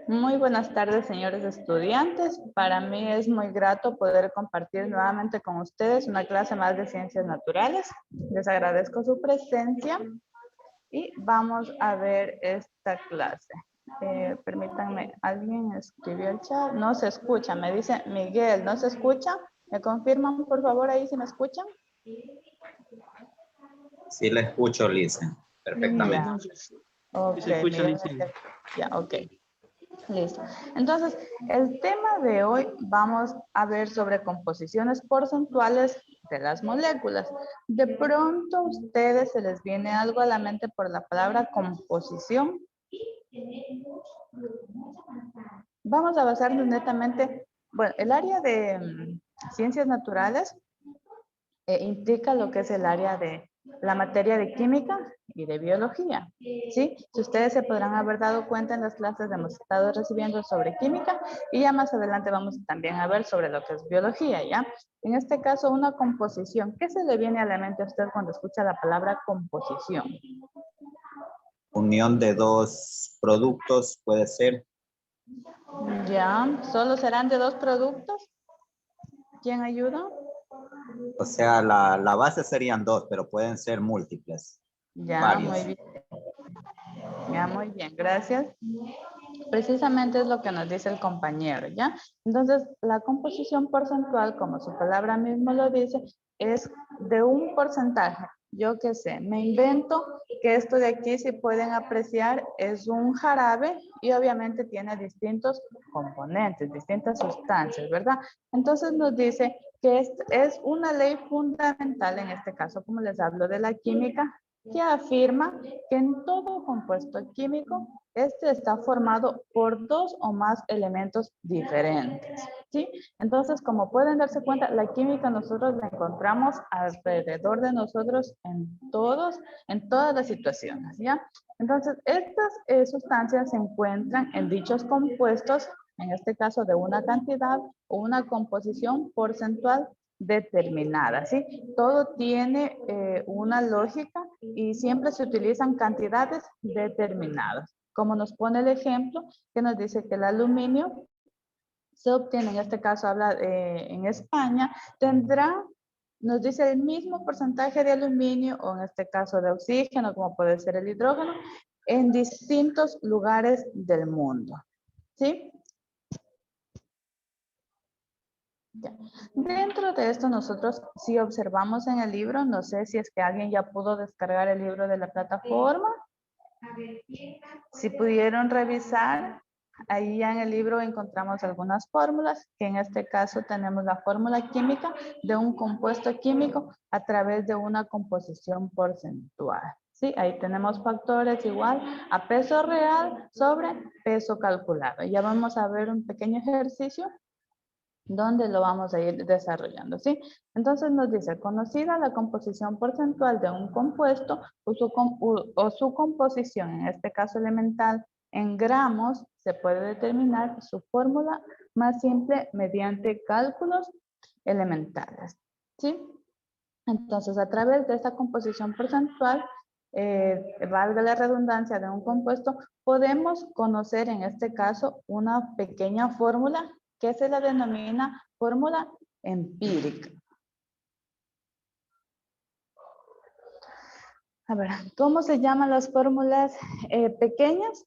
Muy buenas tardes, señores estudiantes. Para mí es muy grato poder compartir nuevamente con ustedes una clase más de ciencias naturales. Les agradezco su presencia y vamos a ver esta clase. Permítanme, ¿alguien escribió el chat? No se escucha, me dice Miguel, ¿no se escucha? ¿Me confirman, por favor, ahí si me escuchan? Sí, la escucho, Lisa, perfectamente. Ya. Ok, Se escucha, Miguel, Lisa. ya, ok. Listo. Entonces, el tema de hoy vamos a ver sobre composiciones porcentuales de las moléculas. De pronto a ustedes se les viene algo a la mente por la palabra composición. Vamos a basarnos netamente, bueno, el área de ciencias naturales implica lo que es el área de la materia de química y de biología, ¿sí? Si ustedes se podrán haber dado cuenta en las clases hemos estado recibiendo sobre química y ya más adelante vamos también a ver sobre lo que es biología, ¿ya? En este caso, una composición. ¿Qué se le viene a la mente a usted cuando escucha la palabra composición? Unión de dos productos puede ser. ¿Ya? ¿Solo serán de dos productos? ¿Quién ayuda? O sea, la base serían dos, pero pueden ser múltiples. Ya, Varios. muy bien. Ya, muy bien, gracias. Precisamente es lo que nos dice el compañero, ¿ya? Entonces, la composición porcentual, como su palabra mismo lo dice, es de un porcentaje. Yo qué sé, me invento que esto de aquí, si pueden apreciar, es un jarabe y obviamente tiene distintos componentes, distintas sustancias, ¿verdad? Entonces nos dice que es una ley fundamental, en este caso, como les hablo de la química, que afirma que en todo compuesto químico, este está formado por dos o más elementos diferentes, ¿sí? Entonces, como pueden darse cuenta, la química nosotros la encontramos alrededor de nosotros en todas las situaciones, ¿ya? Entonces, estas sustancias se encuentran en dichos compuestos, en este caso de una cantidad o una composición porcentual determinada, ¿sí? Todo tiene una lógica y siempre se utilizan cantidades determinadas. Como nos pone el ejemplo que nos dice que el aluminio se obtiene, en este caso habla en España, tendrá, nos dice el mismo porcentaje de aluminio o en este caso de oxígeno, como puede ser el hidrógeno, en distintos lugares del mundo, ¿sí? Ya. Dentro de esto nosotros si observamos en el libro, no sé si es que alguien ya pudo descargar el libro de la plataforma, si pudieron revisar, ahí ya en el libro encontramos algunas fórmulas, que en este caso tenemos la fórmula química de un compuesto químico a través de una composición porcentual. Sí, ahí tenemos factores igual a peso real sobre peso calculado. Ya vamos a ver un pequeño ejercicio donde lo vamos a ir desarrollando, ¿sí? Entonces nos dice, conocida la composición porcentual de un compuesto o su composición, en este caso elemental, en gramos, se puede determinar su fórmula más simple mediante cálculos elementales, ¿sí? Entonces, a través de esta composición porcentual, valga la redundancia de un compuesto, podemos conocer en este caso una pequeña fórmula que se la denomina fórmula empírica. A ver, ¿cómo se llaman las fórmulas pequeñas?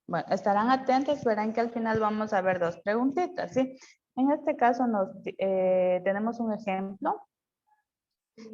Bueno, estarán atentos, verán que al final vamos a ver dos preguntitas, ¿sí? En este caso tenemos un ejemplo.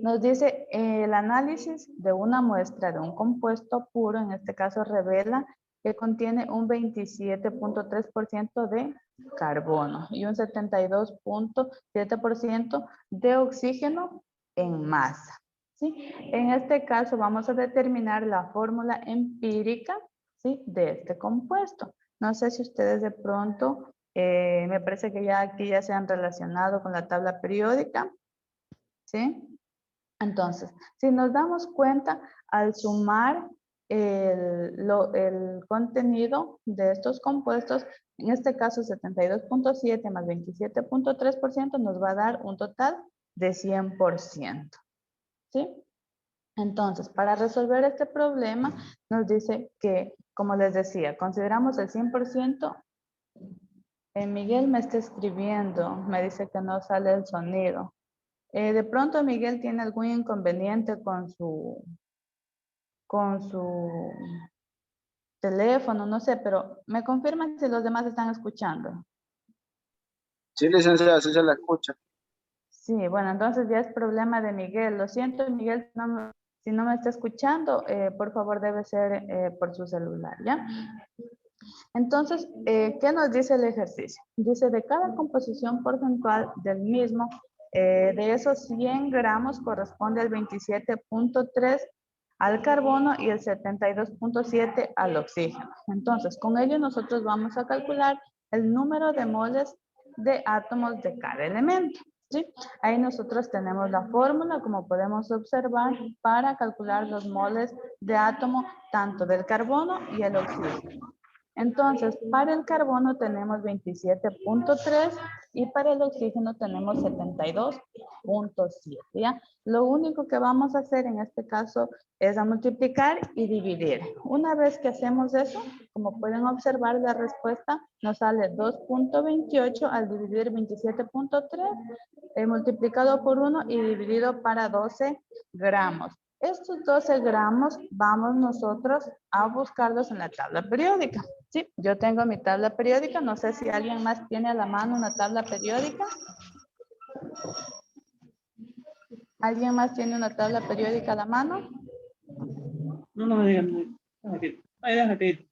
Nos dice, el análisis de una muestra de un compuesto puro, en este caso revela que contiene un 27.3% de carbono y un 72.7% de oxígeno en masa, ¿sí? En este caso vamos a determinar la fórmula empírica, ¿sí?, de este compuesto. No sé si ustedes de pronto, me parece que ya aquí ya se han relacionado con la tabla periódica, ¿sí? Entonces, si nos damos cuenta, al sumar el contenido de estos compuestos, en este caso 72.7 más 27.3% nos va a dar un total de 100%. ¿Sí? Entonces, para resolver este problema, nos dice que, como les decía, consideramos el 100%. Miguel me está escribiendo, me dice que no sale el sonido. De pronto Miguel tiene algún inconveniente con su teléfono, no sé, pero me confirman si los demás están escuchando. Sí, licenciada, sí se la escucha. Sí, bueno, entonces ya es problema de Miguel. Lo siento, Miguel, si no me está escuchando, por favor debe ser por su celular, ¿ya? Entonces, ¿qué nos dice el ejercicio? Dice, de cada composición porcentual del mismo, de esos 100 gramos corresponde al 27.3 al carbono y el 72.7 al oxígeno. Entonces, con ello nosotros vamos a calcular el número de moles de átomos de cada elemento, ¿sí? Ahí nosotros tenemos la fórmula, como podemos observar, para calcular los moles de átomo tanto del carbono y el oxígeno. Entonces, para el carbono tenemos 27.3 y para el oxígeno tenemos 72.7, ¿ya? Lo único que vamos a hacer en este caso es a multiplicar y dividir. Una vez que hacemos eso, como pueden observar, la respuesta nos sale 2.28 al dividir 27.3 multiplicado por 1 y dividido para 12 gramos. Estos 12 gramos vamos nosotros a buscarlos en la tabla periódica. Sí, yo tengo mi tabla periódica. No sé si alguien más tiene a la mano una tabla periódica. ¿Alguien más tiene una tabla periódica a la mano? No me digan. Ay, déjate.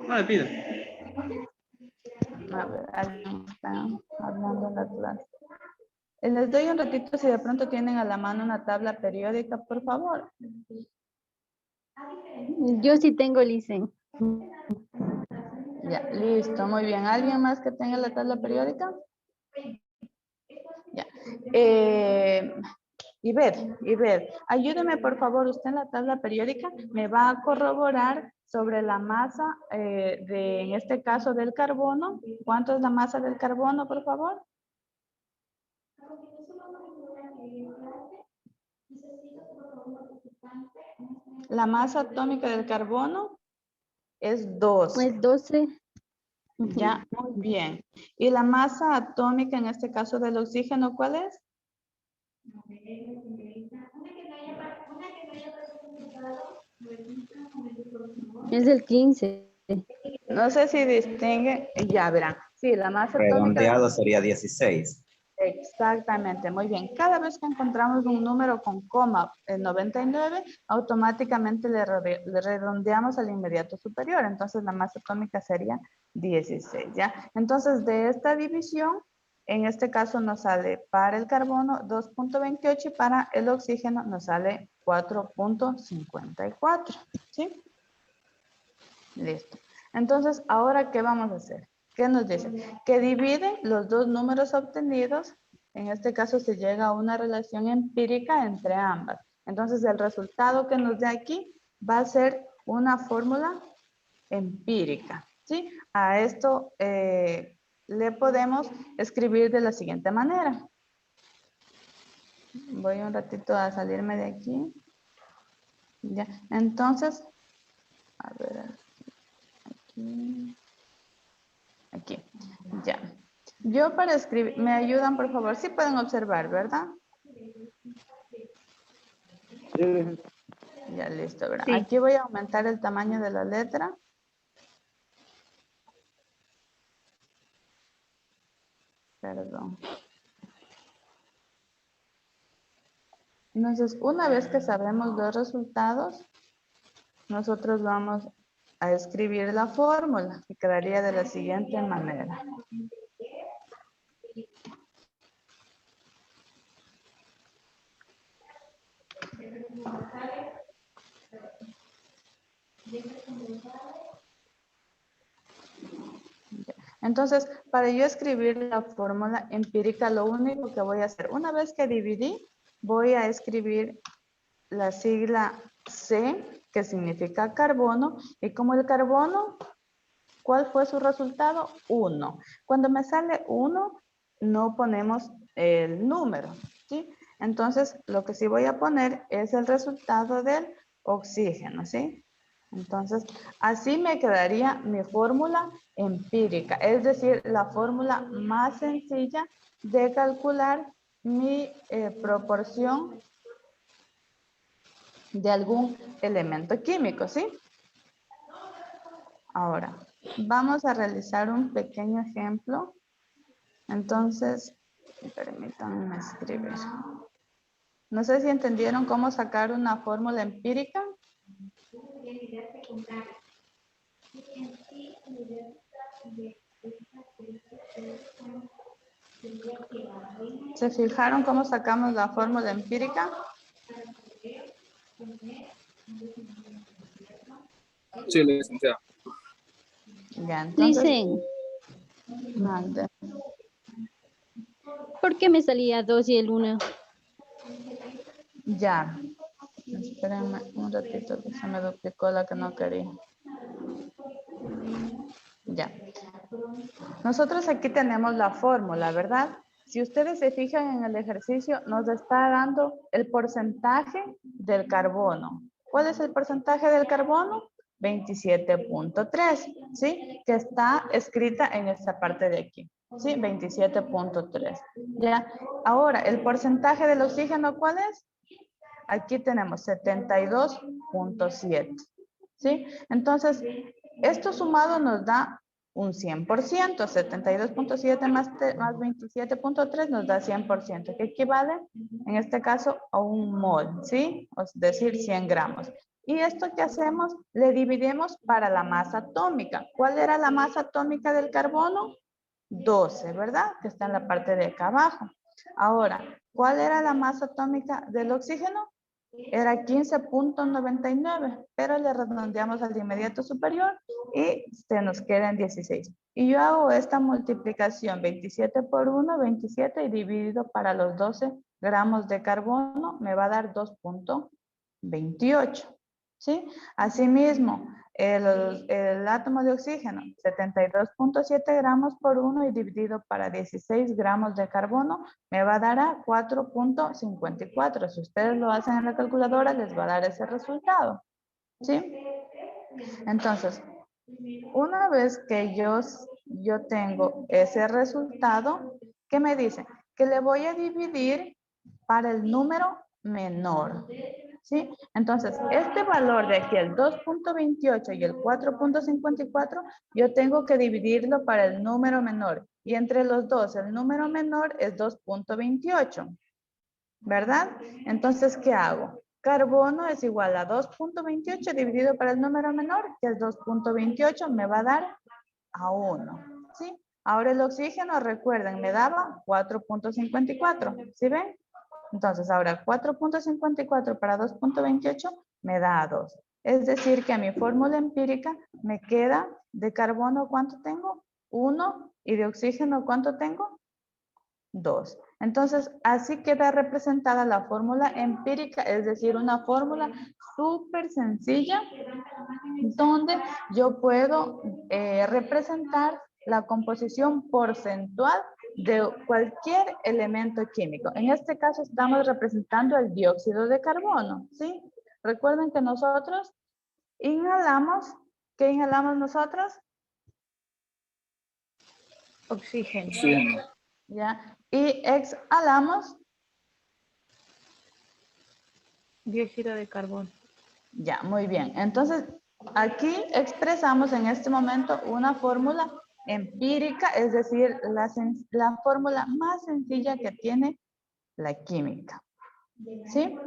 No le pido. A ver, alguien está hablando en la clase. Les doy un ratito si de pronto tienen a la mano una tabla periódica, por favor. Yo sí tengo licen. Ya, listo, muy bien. ¿Alguien más que tenga la tabla periódica? Ya. Iber, ayúdeme por favor, usted en la tabla periódica me va a corroborar sobre la masa en este caso del carbono. ¿Cuánto es la masa del carbono, por favor? La masa atómica del carbono es 12. Pues 12. Ya, muy bien. ¿Y la masa atómica en este caso del oxígeno cuál es? Es el 15. No sé si distinguen, ya verán. Sí, la masa atómica. Redondeado sería 16. Exactamente, muy bien. Cada vez que encontramos un número con coma en 99, automáticamente le redondeamos al inmediato superior. Entonces la masa atómica sería 16, ¿ya? Entonces de esta división, en este caso nos sale para el carbono 2.28 y para el oxígeno nos sale 4.54, ¿sí? Listo. Entonces, ¿ahora qué vamos a hacer? ¿Qué nos dice? Que divide los dos números obtenidos. En este caso se llega a una relación empírica entre ambas. Entonces, el resultado que nos dé aquí va a ser una fórmula empírica, ¿sí? A esto le podemos escribir de la siguiente manera. Voy un ratito a salirme de aquí. Ya. Entonces, a ver, aquí, ya. Yo para escribir, ¿me ayudan por favor? Sí pueden observar, ¿verdad? Ya, listo, ¿verdad? Sí. Aquí voy a aumentar el tamaño de la letra. Perdón. Entonces, una vez que sabemos los resultados, nosotros vamos a escribir la fórmula y quedaría de la siguiente manera. Entonces, para yo escribir la fórmula empírica, lo único que voy a hacer, una vez que dividí, voy a escribir la sigla C, que significa carbono, y como el carbono, ¿cuál fue su resultado? 1. Cuando me sale 1, no ponemos el número, ¿sí? Entonces, lo que sí voy a poner es el resultado del oxígeno, ¿sí? Entonces, así me quedaría mi fórmula empírica, es decir, la fórmula más sencilla de calcular mi proporción de algún elemento químico, ¿sí? Ahora, vamos a realizar un pequeño ejemplo. Entonces, permítanme escribir. No sé si entendieron cómo sacar una fórmula empírica. ¿Se fijaron cómo sacamos la fórmula empírica? Sí, licenciado. Ya, entonces, Licen, mande. ¿por qué me salía 2 y el 1? Ya. Espérenme un ratito que se me duplicó la que no quería. Ya. Nosotros aquí tenemos la fórmula, ¿verdad? Si ustedes se fijan en el ejercicio, nos está dando el porcentaje del carbono. ¿Cuál es el porcentaje del carbono? 27.3, ¿sí? Que está escrita en esta parte de aquí, ¿sí? 27.3. Ya. Ahora, el porcentaje del oxígeno, ¿cuál es? Aquí tenemos 72.7, ¿sí? Entonces, esto sumado nos da un 100%, 72.7 más 27.3 nos da 100%, que equivale en este caso a un mol, ¿sí? Es decir, 100 gramos. ¿Y esto qué hacemos? Le dividimos para la masa atómica. ¿Cuál era la masa atómica del carbono? 12, ¿verdad? Que está en la parte de acá abajo. Ahora, ¿cuál era la masa atómica del oxígeno? Era 15.99, pero le redondeamos al de inmediato superior y se nos queda en 16. Y yo hago esta multiplicación, 27 por 1, 27, y dividido para los 12 gramos de carbono, me va a dar 2.28. ¿Sí? Asimismo, el átomo de oxígeno, 72.7 gramos por 1 y dividido para 16 gramos de carbono, me va a dar a 4.54. Si ustedes lo hacen en la calculadora, les va a dar ese resultado. ¿Sí? Entonces, una vez que yo tengo ese resultado, ¿qué me dice? Que le voy a dividir para el número menor. ¿Sí? Entonces, este valor de aquí, el 2.28 y el 4.54, yo tengo que dividirlo para el número menor. Y entre los dos, el número menor es 2.28, ¿verdad? Entonces, ¿qué hago? Carbono es igual a 2.28 dividido para el número menor, que es 2.28, me va a dar a 1, ¿sí? Ahora el oxígeno, recuerden, me daba 4.54, ¿sí ven? Entonces, ahora 4.54 para 2.28 me da 2. Es decir, que a mi fórmula empírica me queda de carbono, ¿cuánto tengo? 1. Y de oxígeno, ¿cuánto tengo? 2. Entonces, así queda representada la fórmula empírica, es decir, una fórmula súper sencilla donde yo puedo representar la composición porcentual de cualquier elemento químico. En este caso estamos representando el dióxido de carbono, ¿sí? Recuerden que nosotros inhalamos, ¿qué inhalamos nosotros? Oxígeno. Oxígeno. ¿Ya? Y exhalamos, Dióxido de carbono. ya, muy bien. Entonces, aquí expresamos en este momento una fórmula empírica, es decir, la fórmula más sencilla que tiene la química. ¿Sí?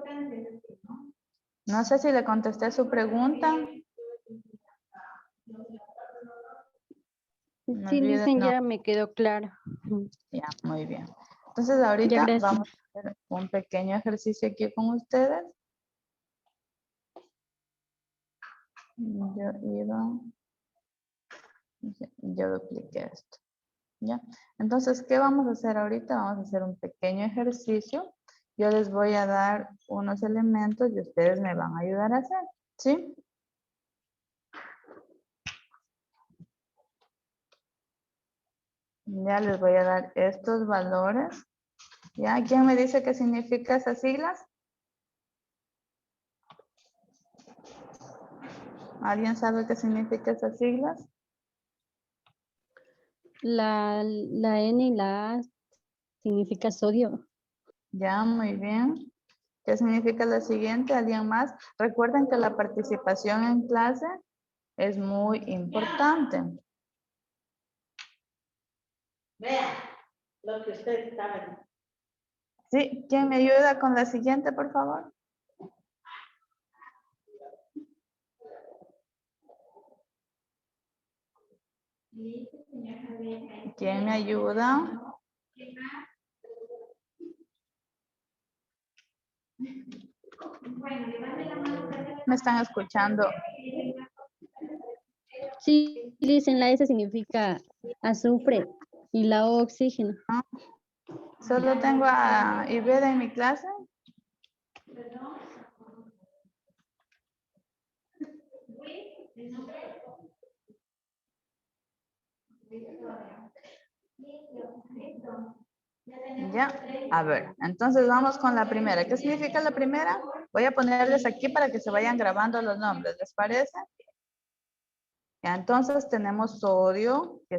No sé si le contesté su pregunta. No Sí, olviden, Licen, no. ya me quedó claro. Ya, muy bien. Entonces, Ya, ahorita gracias. vamos a hacer un pequeño ejercicio aquí con ustedes. Yo dupliqué esto. ¿Ya? Entonces, ¿qué vamos a hacer ahorita? Vamos a hacer un pequeño ejercicio. Yo les voy a dar unos elementos y ustedes me van a ayudar a hacer. ¿Sí? Ya les voy a dar estos valores. ¿Ya? ¿Quién me dice qué significa esas siglas? ¿Alguien sabe qué significa esas siglas? La N y la A significa sodio. Ya, muy bien. ¿Qué significa la siguiente? ¿Alguien más? Recuerden que la participación en clase es muy importante. Vean lo que usted sabe. ¿Sí? ¿Quién me ayuda con la siguiente, por favor? ¿Quién me ayuda? ¿Me están escuchando? Sí, dicen la S significa azufre y la O oxígeno. Solo tengo a Iveda en mi clase. Ya, a ver, entonces vamos con la primera. ¿Qué significa la primera? Voy a ponerles aquí para que se vayan grabando los nombres, ¿les parece? Ya, entonces tenemos sodio, que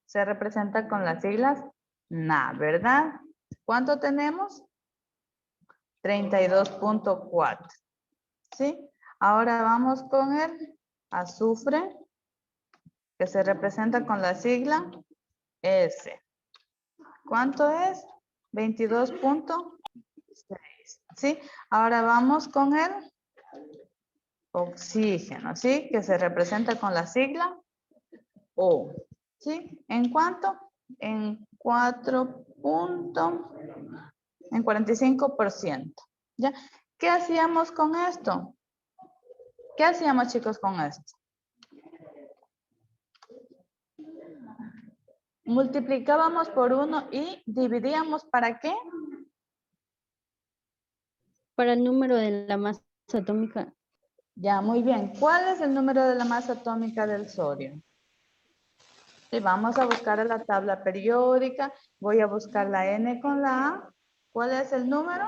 se representa con las siglas Na, ¿verdad? ¿Cuánto tenemos? 32.4. ¿Sí? Ahora vamos con el azufre, que se representa con la sigla S. ¿Cuánto es? 22.6. ¿Sí? Ahora vamos con el oxígeno, ¿sí? Que se representa con la sigla O. ¿Sí? ¿En cuánto? En 45%. ¿Ya? ¿Qué hacíamos con esto? ¿Qué hacíamos, chicos, con esto? Multiplicábamos por 1 y dividíamos, ¿para qué? Para el número de la masa atómica. Ya, muy bien. ¿Cuál es el número de la masa atómica del sodio? Sí, vamos a buscar a la tabla periódica. Voy a buscar la N con la A. ¿Cuál es el número?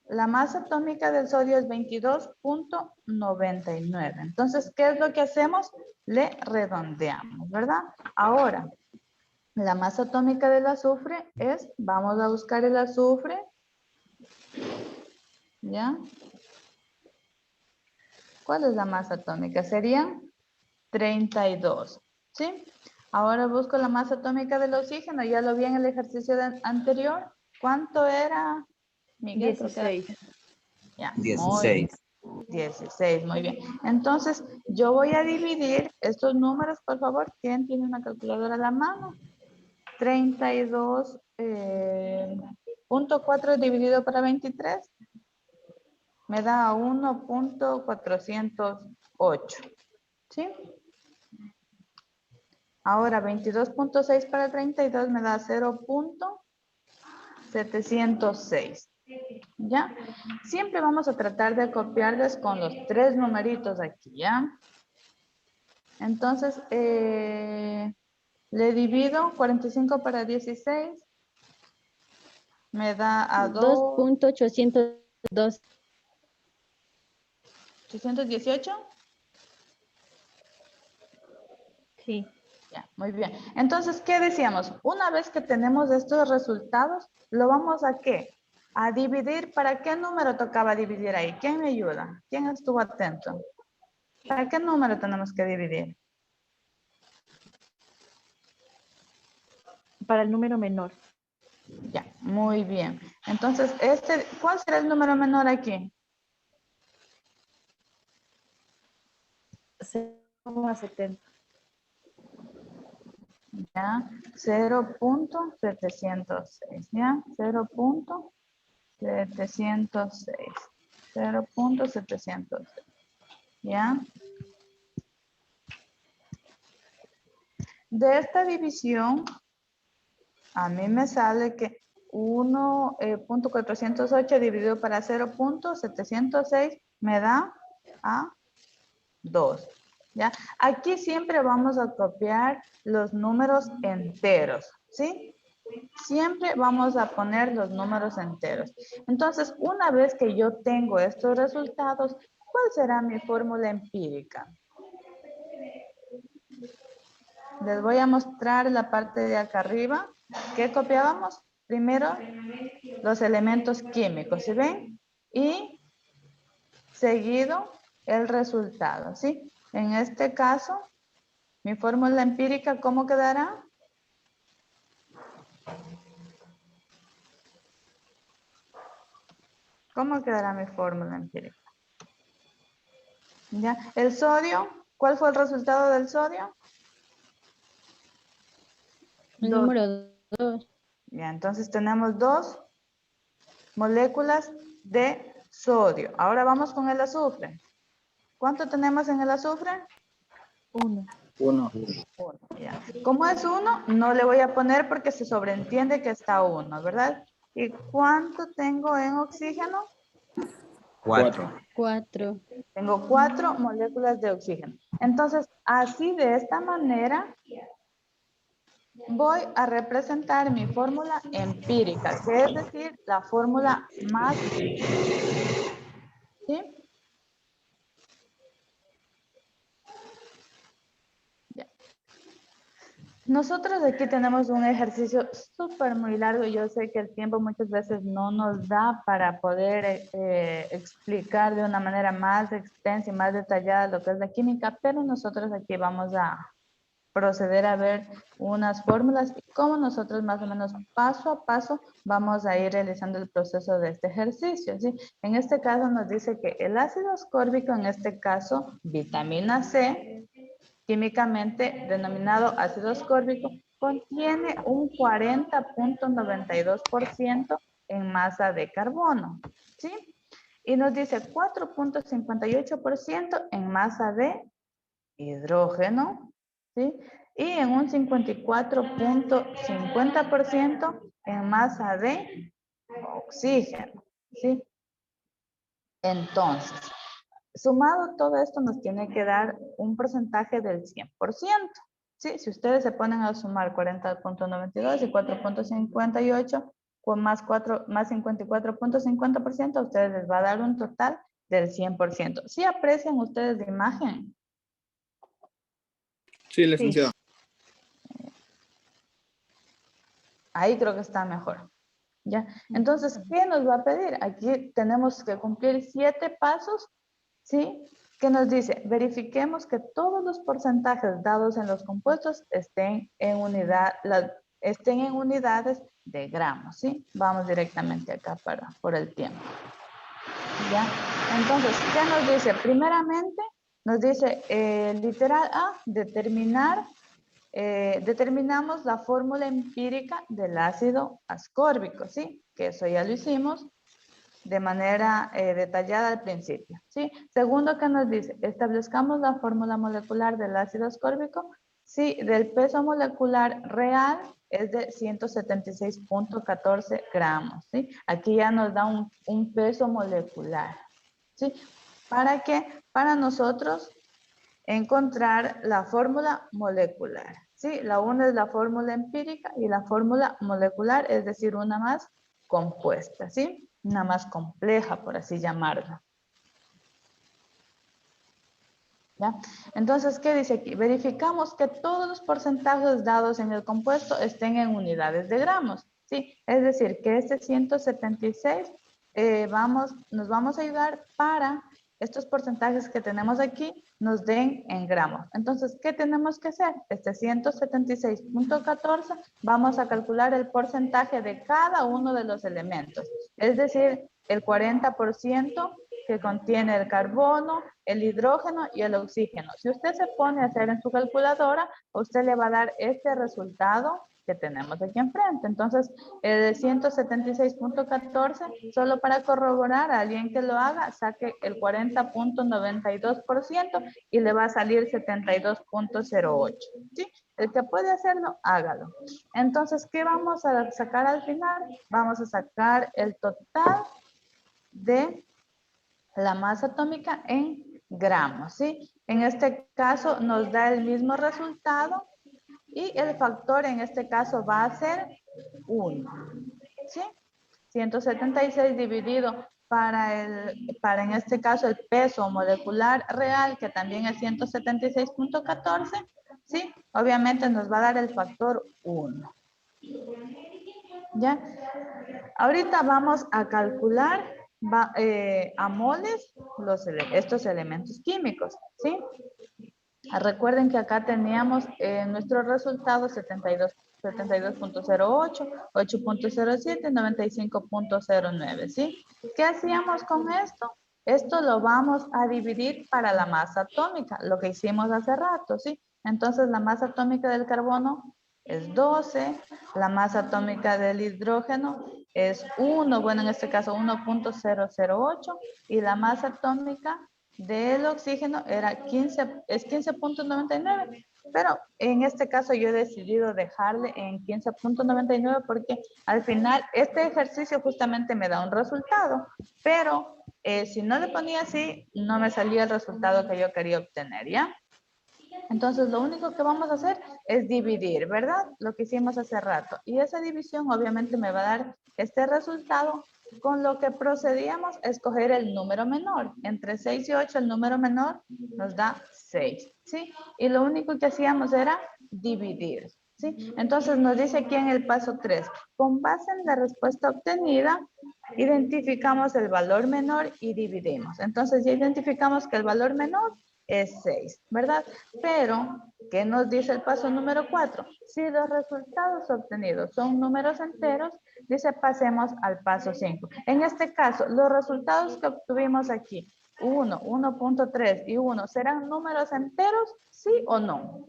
La masa atómica del sodio es 22.99. Entonces, ¿qué es lo que hacemos? Le redondeamos, ¿verdad? Ahora, la masa atómica del azufre es, vamos a buscar el azufre. ¿Ya? ¿Cuál es la masa atómica? Serían 32. ¿Sí? Ahora busco la masa atómica del oxígeno. Ya lo vi en el ejercicio anterior. ¿Cuánto era, Miguel? Creo que era- 16. Ya, 16. 16, muy bien. Entonces, yo voy a dividir estos números, por favor. ¿Quién tiene una calculadora a la mano? 32.4 dividido para 23 me da 1.408. ¿Sí? Ahora 22.6 para 32 me da 0.706. ¿Ya? Siempre vamos a tratar de copiarles con los tres numeritos aquí, ¿ya? Entonces, le divido 45 para 16. Me da a 2.802. 818. Sí. Ya, muy bien. Entonces, ¿qué decíamos? Una vez que tenemos estos resultados, ¿lo vamos a qué? A dividir. ¿Para qué número tocaba dividir ahí? ¿Quién me ayuda? ¿Quién estuvo atento? ¿Para qué número tenemos que dividir? Para el número menor. Ya, muy bien. Entonces, ¿cuál será el número menor aquí? 0,70. Ya, 0.706. Ya, 0.706. 0.706. ¿Ya? De esta división, a mí me sale que 1.408 dividido para 0.706 me da a 2. ¿Ya? Aquí siempre vamos a copiar los números enteros, ¿sí? Siempre vamos a poner los números enteros. Entonces, una vez que yo tengo estos resultados, ¿cuál será mi fórmula empírica? Les voy a mostrar la parte de acá arriba. ¿Qué copiábamos? Primero, los elementos químicos, ¿sí ven? Y seguido, el resultado, ¿sí? En este caso, mi fórmula empírica, ¿cómo quedará? ¿Cómo quedará mi fórmula empírica? ¿Ya? El sodio, ¿cuál fue el resultado del sodio? El Dos. número 2. Ya, entonces tenemos 2 moléculas de sodio. Ahora vamos con el azufre. ¿Cuánto tenemos en el azufre? 1. 1. 1. Ya. Como es 1, no le voy a poner porque se sobreentiende que está 1, ¿verdad? ¿Y cuánto tengo en oxígeno? 4. 4. Tengo 4 moléculas de oxígeno. Entonces, así de esta manera, voy a representar mi fórmula empírica, que es decir, la fórmula más... ¿Sí? Ya. Nosotros aquí tenemos un ejercicio súper muy largo. Yo sé que el tiempo muchas veces no nos da para poder explicar de una manera más extensa y más detallada lo que es la química, pero nosotros aquí vamos a proceder a ver unas fórmulas y cómo nosotros más o menos paso a paso vamos a ir realizando el proceso de este ejercicio, ¿sí? En este caso nos dice que el ácido ascórbico, en este caso vitamina C, químicamente denominado ácido ascórbico, contiene un 40.92% en masa de carbono, ¿sí? Y nos dice 4.58% en masa de hidrógeno, ¿sí? Y en un 54.50% en masa de oxígeno, ¿sí? Entonces, sumado todo esto nos tiene que dar un porcentaje del 100%, ¿sí? Si ustedes se ponen a sumar 40.92 y 4.58 con más 54.50%, a ustedes les va a dar un total del 100%. ¿Sí aprecian ustedes la imagen? Sí, licenciado. Ahí creo que está mejor. ¿Ya? Entonces, ¿qué nos va a pedir? Aquí tenemos que cumplir 7 pasos, ¿sí? Que nos dice, verifiquemos que todos los porcentajes dados en los compuestos estén en unidades de gramos, ¿sí? Vamos directamente acá por el tiempo. ¿Ya? Entonces, ¿qué nos dice? Primeramente, nos dice, literal A, determinamos la fórmula empírica del ácido ascórbico, ¿sí? Que eso ya lo hicimos de manera detallada al principio, ¿sí? Segundo, que nos dice, establezcamos la fórmula molecular del ácido ascórbico, sí, del peso molecular real es de 176.14 gramos, ¿sí? Aquí ya nos da un peso molecular, ¿sí? ¿Para qué? Para nosotros encontrar la fórmula molecular, ¿sí? La una es la fórmula empírica y la fórmula molecular, es decir, una más compuesta, ¿sí? Una más compleja, por así llamarla. ¿Ya? Entonces, ¿qué dice aquí? Verificamos que todos los porcentajes dados en el compuesto estén en unidades de gramos, ¿sí? Es decir, que este 176 nos vamos a ayudar para estos porcentajes que tenemos aquí nos den en gramos. Entonces, ¿qué tenemos que hacer? Este 176.14 vamos a calcular el porcentaje de cada uno de los elementos. Es decir, el 40% que contiene el carbono, el hidrógeno y el oxígeno. Si usted se pone a hacer en su calculadora, a usted le va a dar este resultado que tenemos aquí enfrente. Entonces, el de 176.14, solo para corroborar a alguien que lo haga, saque el 40.92% y le va a salir 72.08. ¿Sí? El que puede hacerlo, hágalo. Entonces, ¿qué vamos a sacar al final? Vamos a sacar el total de la masa atómica en gramos, ¿sí? En este caso nos da el mismo resultado y el factor en este caso va a ser 1, ¿sí? 176 dividido para en este caso el peso molecular real, que también es 176.14, ¿sí? Obviamente nos va a dar el factor 1. ¿Ya? Ahorita vamos a calcular a moles estos elementos químicos, ¿sí? Recuerden que acá teníamos nuestro resultado 72.08, 8.07, 95.09, ¿sí? ¿Qué hacíamos con esto? Esto lo vamos a dividir para la masa atómica, lo que hicimos hace rato, ¿sí? Entonces la masa atómica del carbono es 12, la masa atómica del hidrógeno es 1, bueno, en este caso 1.008, y la masa atómica del oxígeno era 15, es 15.99, pero en este caso yo he decidido dejarle en 15.99 porque al final este ejercicio justamente me da un resultado, pero si no le ponía así, no me salía el resultado que yo quería obtener, ¿ya? Entonces, lo único que vamos a hacer es dividir, ¿verdad? Lo que hicimos hace rato. Y esa división obviamente me va a dar este resultado, con lo que procedíamos a escoger el número menor. Entre 6 y 8 el número menor nos da 6, ¿sí? Y lo único que hacíamos era dividir, ¿sí? Entonces, nos dice aquí en el paso 3, con base en la respuesta obtenida, identificamos el valor menor y dividimos. Entonces, ya identificamos que el valor menor es 6, ¿verdad? Pero, ¿qué nos dice el paso número 4? Si los resultados obtenidos son números enteros, dice pasemos al paso 5. En este caso, los resultados que obtuvimos aquí, 1, 1.3 y 1, ¿serán números enteros? ¿Sí o no?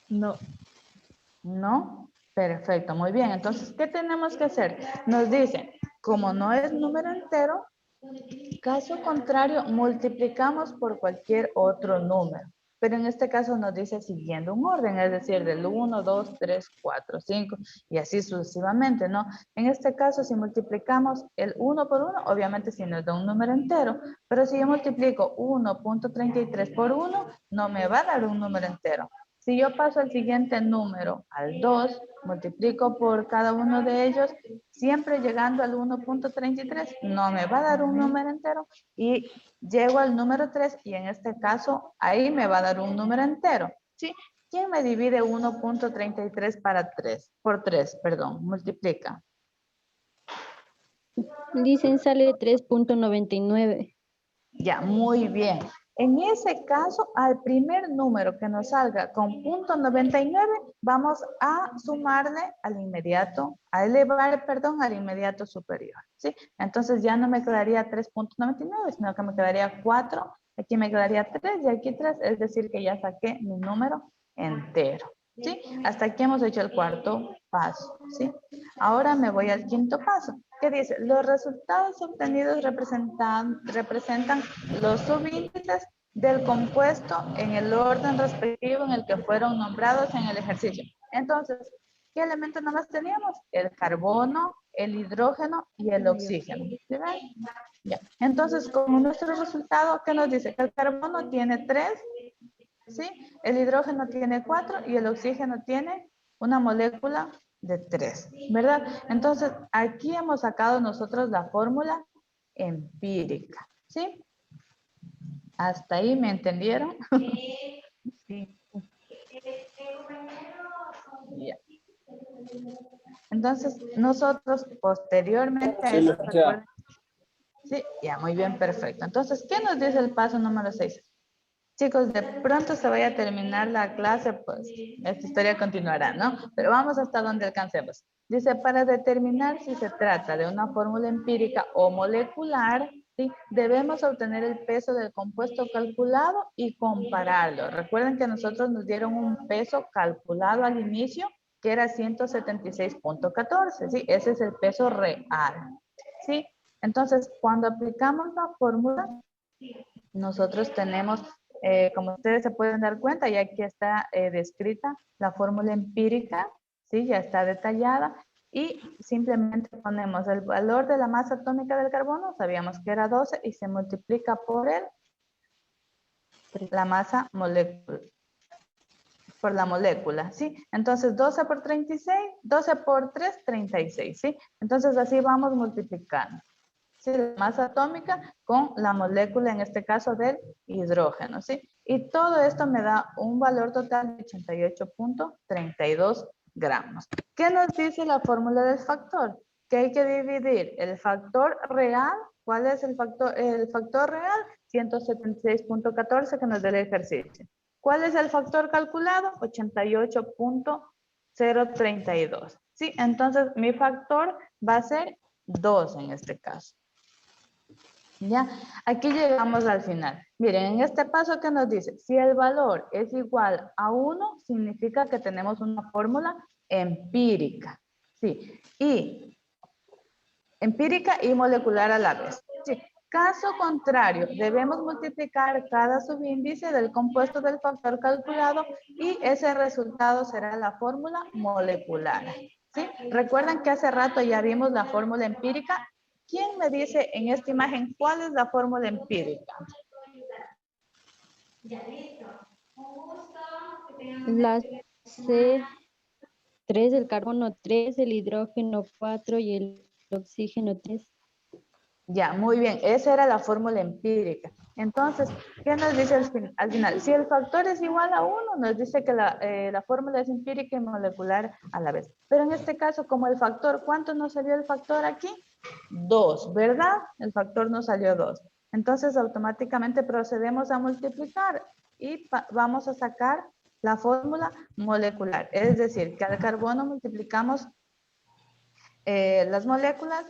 No. ¿No? Perfecto, muy bien. Entonces, ¿qué tenemos que hacer? Nos dice, como no es número entero, caso contrario, multiplicamos por cualquier otro número. Pero en este caso nos dice siguiendo un orden, es decir, del 1, 2, 3, 4, 5 y así sucesivamente, ¿no? En este caso, si multiplicamos el 1 por 1, obviamente si nos da un número entero, pero si yo multiplico 1.33 por 1, no me va a dar un número entero. Si yo paso al siguiente número, al 2, multiplico por cada uno de ellos, siempre llegando al 1.33, no me va a dar un número entero, y llego al número 3 y en este caso ahí me va a dar un número entero, ¿sí? ¿Quién me divide 1.33 por 3, perdón, multiplica? Dicen sale 3.99. Ya, muy bien. En ese caso, al primer número que nos salga con punto 99, vamos a sumarle al inmediato, a elevar, perdón, al inmediato superior, ¿sí? Entonces ya no me quedaría 3.99, sino que me quedaría 4, aquí me quedaría 3 y aquí 3, es decir que ya saqué mi número entero, ¿sí? Hasta aquí hemos hecho el cuarto paso, ¿sí? Ahora me voy al quinto paso. ¿Qué dice? Los resultados obtenidos representan los subíndices del compuesto en el orden respectivo en el que fueron nombrados en el ejercicio. Entonces, ¿qué elementos nomás teníamos? El carbono, el hidrógeno y el oxígeno. ¿Sí ven? Ya. Entonces, como nuestro resultado, ¿qué nos dice? Que el carbono tiene 3, ¿sí? El hidrógeno tiene 4 y el oxígeno tiene una molécula de 3, ¿verdad? Entonces, aquí hemos sacado nosotros la fórmula empírica, ¿sí? ¿Hasta ahí me entendieron? Sí. Ya. Entonces, nosotros posteriormente a Sí, eso, licenciada. recuerden. Sí, ya, muy bien, perfecto. Entonces, ¿qué nos dice el paso número 6? Chicos, de pronto se vaya a terminar la clase, pues esta historia continuará, ¿no? Pero vamos hasta donde alcancemos. Dice, para determinar si se trata de una fórmula empírica o molecular, ¿sí? Debemos obtener el peso del compuesto calculado y compararlo. Recuerden que nosotros nos dieron un peso calculado al inicio, que era 176.14, ¿sí? Ese es el peso real, ¿sí? Entonces, cuando aplicamos la fórmula, nosotros tenemos, como ustedes se pueden dar cuenta, y aquí está descrita la fórmula empírica, ¿sí? Ya está detallada. Y simplemente ponemos el valor de la masa atómica del carbono, sabíamos que era 12 y se multiplica por la masa molecular. Por la molécula, ¿sí? Entonces 12 por 36, 12 por 3, 36, ¿sí? Entonces así vamos multiplicando. ¿Sí? La masa atómica con la molécula, en este caso del hidrógeno, ¿sí? Y todo esto me da un valor total de 88.32 gramos. ¿Qué nos dice la fórmula del factor? Que hay que dividir el factor real. ¿Cuál es el factor real? 176.14 que nos da el ejercicio. ¿Cuál es el factor calculado? 88.032. ¿Sí? Entonces mi factor va a ser 2 en este caso. ¿Ya? Aquí llegamos al final. Miren, en este paso que nos dice, si el valor es igual a 1, significa que tenemos una fórmula empírica. Sí, y empírica y molecular a la vez. Sí. Caso contrario, debemos multiplicar cada subíndice del compuesto del factor calculado y ese resultado será la fórmula molecular. ¿Sí? Recuerdan que hace rato ya vimos la fórmula empírica. ¿Quién me dice en esta imagen cuál es la fórmula empírica? La C3, el carbono 3, el hidrógeno 4 y el oxígeno 3. Ya, muy bien. Esa era la fórmula empírica. Entonces, ¿qué nos dice al final? Si el factor es igual a 1, nos dice que la fórmula es empírica y molecular a la vez. Pero en este caso, como el factor, ¿cuánto nos salió el factor aquí? 2, ¿verdad? El factor nos salió 2. Entonces, automáticamente procedemos a multiplicar y vamos a sacar la fórmula molecular. Es decir, que al carbono multiplicamos las moléculas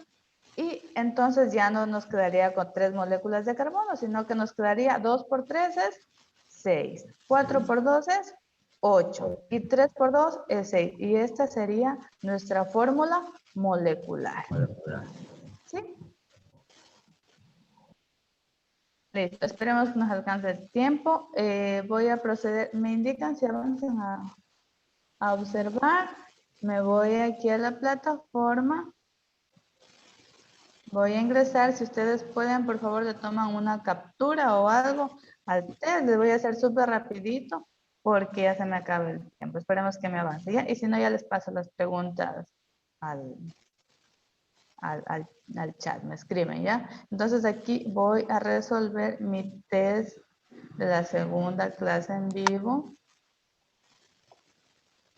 y entonces ya no nos quedaría con 3 moléculas de carbono, sino que nos quedaría 2 por 3 es 6, 4 por 2 es 8 y 3 por 2 es 6. Y esta sería nuestra fórmula molecular. ¿Sí? Listo, esperemos que nos alcance el tiempo. Voy a proceder, me indican si avancen a observar. Me voy aquí a la plataforma. Voy a ingresar, si ustedes pueden, por favor, le toman una captura o algo al test. Les voy a hacer súper rapidito porque ya se me acaba el tiempo. Esperemos que me avance, ¿ya? Y si no, ya les paso las preguntas al chat, me escriben, ¿ya? Entonces aquí voy a resolver mi test de la segunda clase en vivo.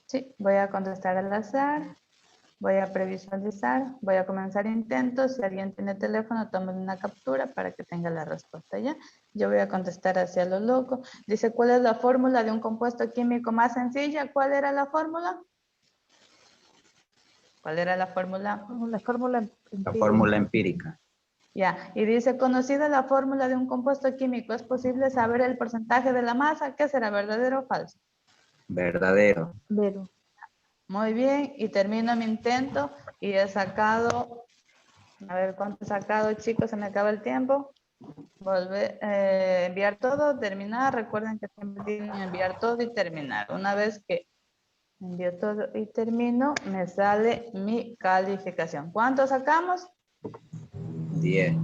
Sí, voy a contestar al azar. Voy a previsualizar, voy a comenzar intentos. Si alguien tiene teléfono, tomen una captura para que tenga la respuesta, ¿ya? Yo voy a contestar hacia lo loco. Dice, ¿cuál es la fórmula de un compuesto químico más sencilla? ¿Cuál era la fórmula? ¿Cuál era la fórmula? La fórmula La fórmula empírica. Ya, y dice, conocida la fórmula de un compuesto químico, ¿es posible saber el porcentaje de la masa? ¿Qué será, verdadero o falso? Verdadero. Vero. Muy bien, y termino mi intento y he sacado, a ver cuánto he sacado, chicos, se me acaba el tiempo. Volver, enviar todo, terminar. Recuerden que siempre tienen que enviar todo y terminar. Una vez que envío todo y termino, me sale mi calificación. ¿Cuánto sacamos? 10.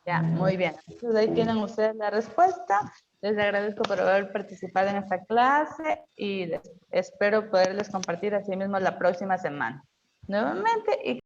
Ya, muy bien. Entonces ahí tienen ustedes la respuesta. Les agradezco por haber participado en esta clase y espero poderles compartir así mismo la próxima semana. Nuevamente, y